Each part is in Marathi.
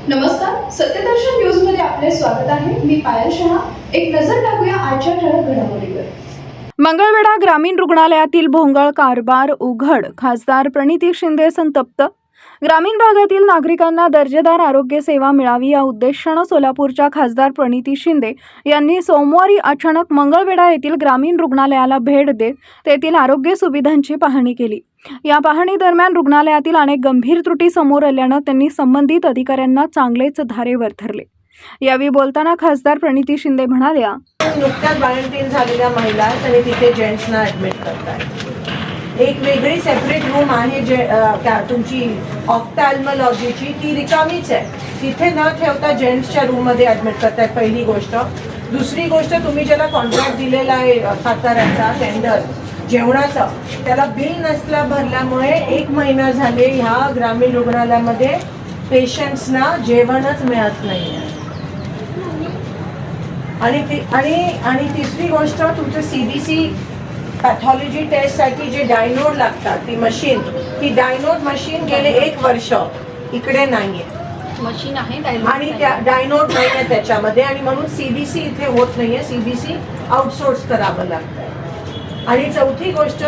नमस्कार, सत्यदर्शन न्यूज मध्ये आपले स्वागत आहे. मी पायल शहा. एक नजर टाकूया आजच्या ठळक घडामोडीवर. मंगळवेढा ग्रामीण रुग्णालयातील भोंगळ कारभार उघड. खासदार प्रणिती शिंदे संतप्त. ग्रामीण भागातील नागरिकांना दर्जेदार आरोग्य सेवा मिळावी या उद्देशानं सोलापूरच्या खासदार प्रणिती शिंदे यांनी सोमवारी अचानक मंगळवेढा येथील ग्रामीण रुग्णालयाला भेट देत तेथील आरोग्य सुविधांची पाहणी केली. या पाहणी दरम्यान रुग्णालयातील अनेक गंभीर त्रुटी समोर आल्यानं त्यांनी संबंधित अधिकाऱ्यांना चांगलेच धारेवर धरले. यावेळी बोलताना खासदार प्रणिती शिंदे म्हणाल्या, नुकत्याच बाळंतीण झालेल्या महिला आहेत आणि तिथे जेंट्सना ॲडमिट करतायत. एक वेगळी सेपरेट रूम आहे जे तुमची ऑफ्थॅल्मॉलॉजीची, ती रिकामीच आहे. तिथे न ठेवता जेंट्सच्या रूममध्ये ॲडमिट करतायत, पहिली गोष्ट. दुसरी गोष्ट, तुम्ही ज्याला कॉन्ट्रॅक्ट दिलेला आहे साताऱ्याचा टेंडर जेवणाचं, त्याला बिल नसल्या भरल्यामुळे 1 महिना झाले ह्या ग्रामीण रुग्णालयामध्ये पेशंट्सना जेवणच मिळत नाही आहे. आणि तिसरी गोष्ट, तुमचं CBC पॅथॉलॉजी टेस्टसाठी जे डायनोड लागतात, ती मशीन, ती डायनोड मशीन गेले 1 वर्ष इकडे नाही आहे. मशीन आहे आणि त्या डायनोड नाही आहे त्याच्यामध्ये, आणि म्हणून CBC इथे होत नाही आहे. CBC आउटसोर्स करावं लागतं. आणि चौथी गोष्ट,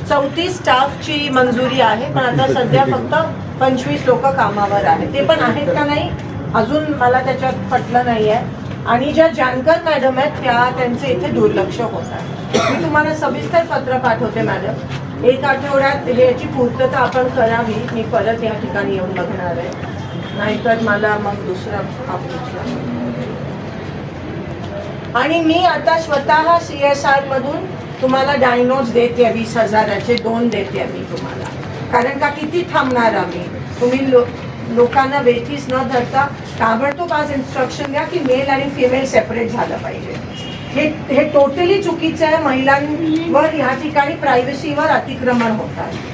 34 स्टाफची मंजुरी आहे, पण आता सध्या फक्त 25 लोक कामावर आहेत. ते पण आहेत का नाही अजून मला त्याच्यात पटलं नाही आहे. आणि ज्या जानकर मॅडम आहेत त्यांचे इथे दुर्लक्ष होत आहे. मी तुम्हाला सविस्तर पत्र पाठवते मॅडम. 1 आठवड्यात याची पूर्तता आपण करावी. मी परत या ठिकाणी येऊन बघणार आहे, नाहीतर मला मग दुसरं आपलं. आणि मी आता स्वतः CSR मधून तुम्हाला डायनोज देते, 20,000चे 2 देते मी तुम्हाला. कारण का किती थांबणार आम्ही. तुम्ही लोकांना वेठीस न धरता ताबडतोब आज इन्स्ट्रक्शन द्या की मेल आणि फिमेल सेपरेट झालं पाहिजे. हे टोटली चुकीचं आहे. महिलांवर ह्या ठिकाणी प्रायव्हसीवर अतिक्रमण होत आहे.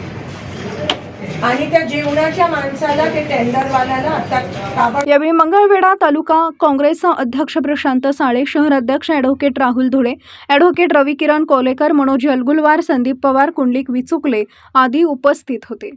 आणि त्या जेवणाच्या माणसाला, ते टेंडरवाल्याला आता यावेळी मंगळवेढा तालुका काँग्रेस अध्यक्ष प्रशांत साळे, शहर अध्यक्ष ॲडव्होकेट राहुल धुळे, ॲडव्होकेट रवी किरण कोलेकर, मनोज अलगुलवार, संदीप पवार, कुंडलिक विचुकले आदी उपस्थित होते.